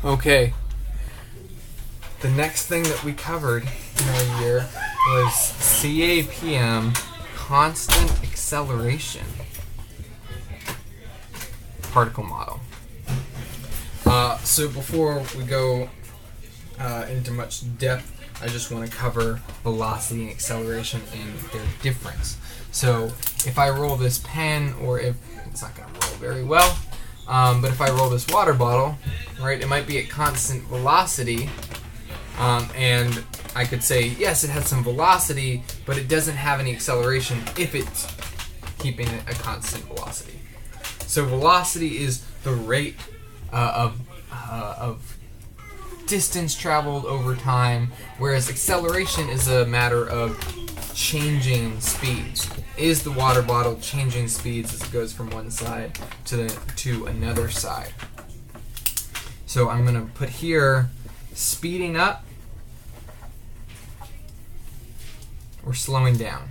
Okay, the next thing that we covered in our year was CAPM, constant acceleration particle model. So before we go into much depth, I just want to cover velocity and acceleration and their difference. So if I roll this pen, or if it's not going to roll very well, but if I roll this water bottle, right, it might be at constant velocity, and I could say, yes, it has some velocity, but it doesn't have any acceleration if it's keeping it a constant velocity. So velocity is the rate of distance traveled over time, whereas acceleration is a matter of changing speeds. Is the water bottle changing speeds as it goes from one side to another side? So I'm going to put here speeding up or slowing down.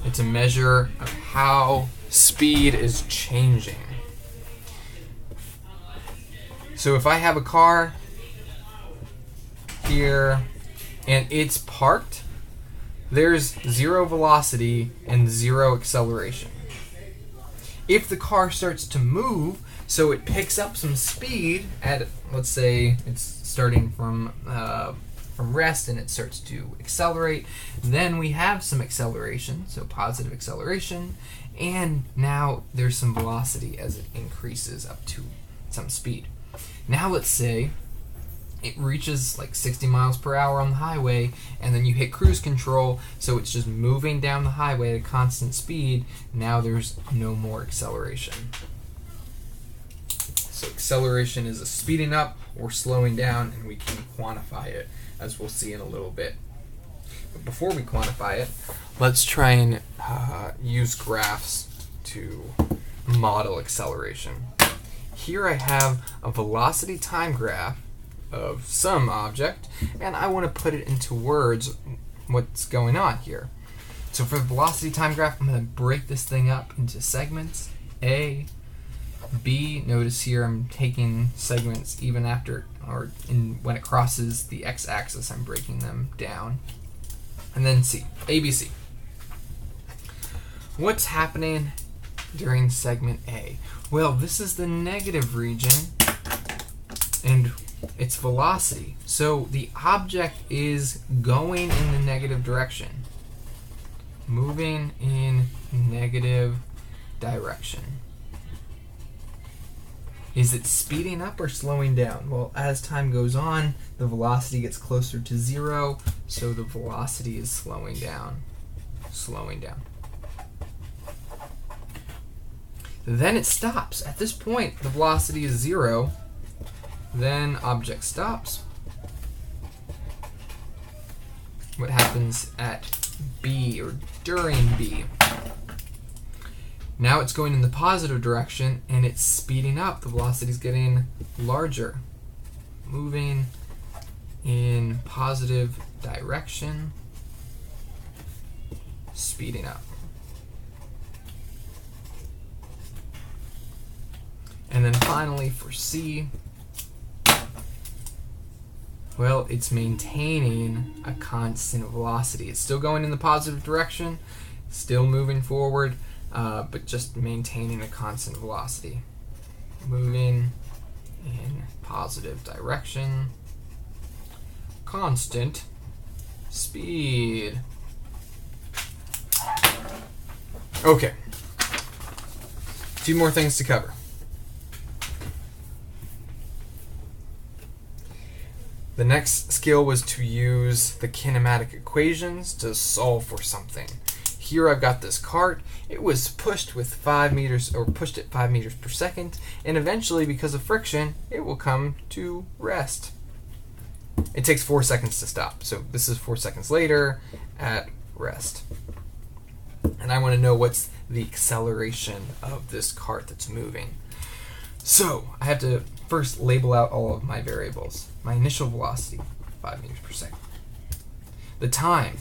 It's a measure of how speed is changing. So if I have a car here and it's parked, there's zero velocity and zero acceleration. If the car starts to move, so it picks up some speed at, let's say it's starting from rest and it starts to accelerate, then we have some acceleration, so positive acceleration, and now there's some velocity as it increases up to some speed. Now let's say it reaches like 60 miles per hour on the highway, and then you hit cruise control, so it's just moving down the highway at a constant speed. Now there's no more acceleration. So acceleration is a speeding up or slowing down, and we can quantify it, as we'll see in a little bit. But before we quantify it, let's try and use graphs to model acceleration. Here I have a velocity time graph of some object, and I want to put it into words what's going on here. So for the velocity time graph, I'm going to break this thing up into segments, A, B. Notice here I'm taking segments even after, or when it crosses the x-axis, I'm breaking them down. And then C, A, B, C. What's happening during segment A? Well, this is the negative region, and it's velocity. So the object is going in the negative direction, moving in negative direction. Is it speeding up or slowing down? Well, as time goes on, the velocity gets closer to zero, so the velocity is slowing down, slowing down. Then it stops. At this point, the velocity is zero. Then object stops. What happens at B, or during B? Now it's going in the positive direction and it's speeding up. The velocity is getting larger, moving in positive direction, speeding up. And then finally for C, well, it's maintaining a constant velocity. It's still going in the positive direction, still moving forward, but just maintaining a constant velocity. Moving in positive direction, constant speed. Okay, two more things to cover. The next skill was to use the kinematic equations to solve for something. Here I've got this cart. It was pushed with 5 meters, or pushed at 5 meters per second, and eventually, because of friction, it will come to rest. It takes 4 seconds to stop. So this is 4 seconds later at rest. And I want to know what's the acceleration of this cart that's moving. So I have to first label out all of my variables. My initial velocity, 5 meters per second. The time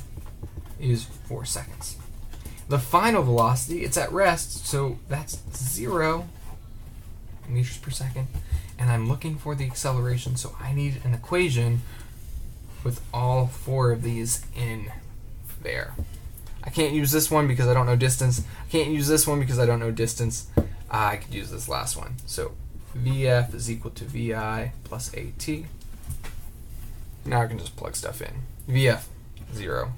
is 4 seconds. The final velocity, it's at rest, so that's 0 meters per second. and I'm looking for the acceleration, so I need an equation with all 4 of these in there. I can't use this one because I don't know distance. I can't use this one because I don't know distance. I could use this last one. So VF is equal to VI plus AT. Now I can just plug stuff in. VF, 0.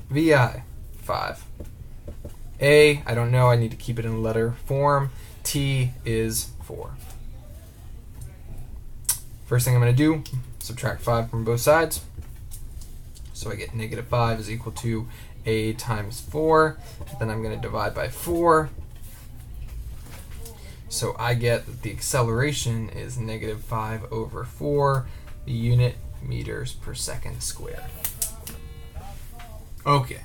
VI, 5. A, I don't know. I need to keep it in letter form. T is 4. First thing I'm going to do, subtract 5 from both sides. So I get negative 5 is equal to A times 4. Then I'm going to divide by 4. So I get that the acceleration is negative 5 over 4, the unit meters per second squared. Okay.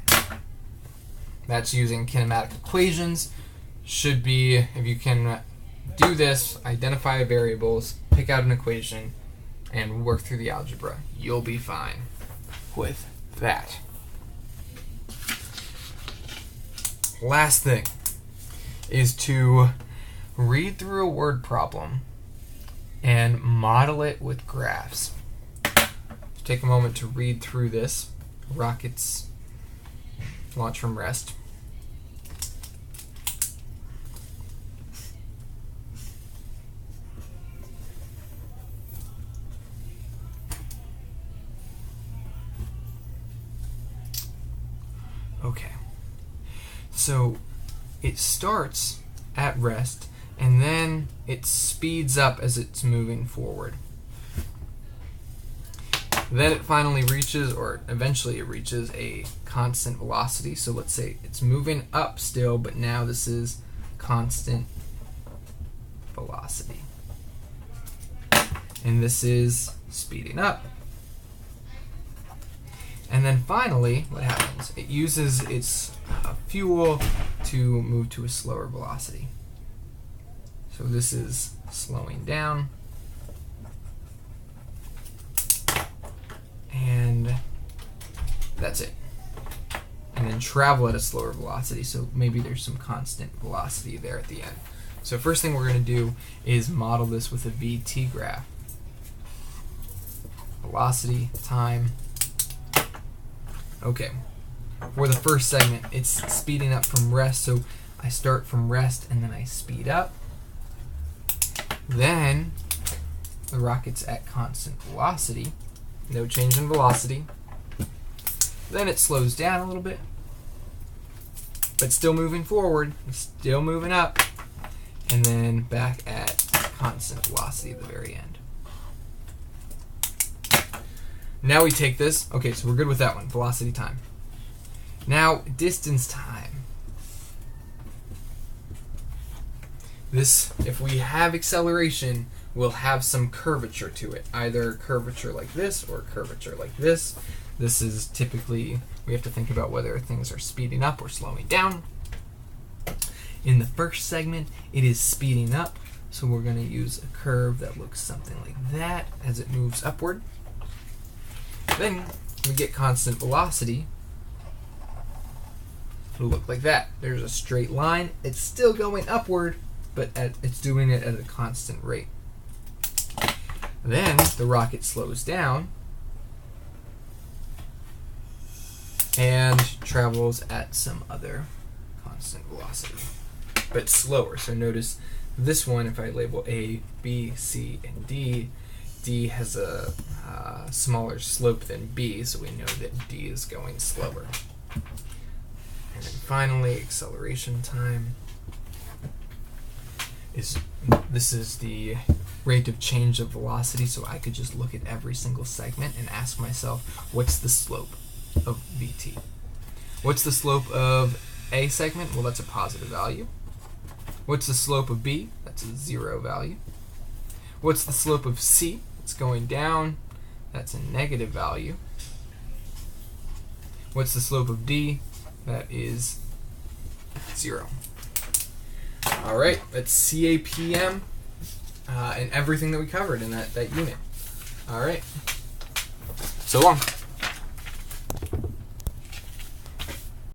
That's using kinematic equations. Should be, if you can do this, identify variables, pick out an equation, and work through the algebra, you'll be fine with that. Last thing is to read through a word problem and model it with graphs. Take a moment to read through this. Rockets launch from rest. Okay, so it starts at rest and then it speeds up as it's moving forward. Then it finally reaches, or eventually it reaches, a constant velocity. So let's say it's moving up still, but now this is constant velocity. And this is speeding up. And then finally, what happens? It uses its fuel to move to a slower velocity. So this is slowing down. And that's it. And then travel at a slower velocity, so maybe there's some constant velocity there at the end. So first thing we're going to do is model this with a VT graph. Velocity, time. Okay, for the first segment, it's speeding up from rest, so I start from rest and then I speed up. Then the rocket's at constant velocity, no change in velocity. Then it slows down a little bit, but still moving forward, still moving up, and then back at constant velocity at the very end. Now we take this, okay, so we're good with that one, velocity time. Now, distance time. This, if we have acceleration, we'll have some curvature to it, either curvature like this or curvature like this. This is typically, we have to think about whether things are speeding up or slowing down. In the first segment, it is speeding up, so we're going to use a curve that looks something like that as it moves upward. Then we get constant velocity. It'll look like that. There's a straight line. It's still going upward, but it's doing it at a constant rate. Then the rocket slows down and travels at some other constant velocity, but slower. So notice this one, if I label A, B, C, and D, D has a smaller slope than B, so we know that D is going slower. And then finally, acceleration time. This is the rate of change of velocity, so I could just look at every single segment and ask myself, what's the slope of VT? What's the slope of A segment? Well, that's a positive value. What's the slope of B? That's a 0 value. What's the slope of C? It's going down. That's a negative value. What's the slope of D? That is 0. All right, that's CAPM and everything that we covered in that unit. All right, so long.